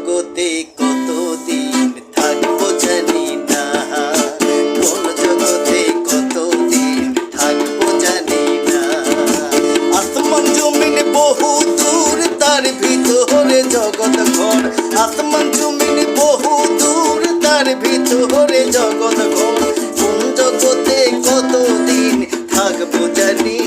জগতে কতদিন থাকবো জানি না, কোন জগতে কতদিন থাকবো জানি না। আসমান জমিন বহু দূর, তার ভিতরে জগৎ ঘর। আসমান জমিন বহু দূর, তার ভিতরে জগৎ ঘর। কোন জগতে কতদিন থাকবো জানি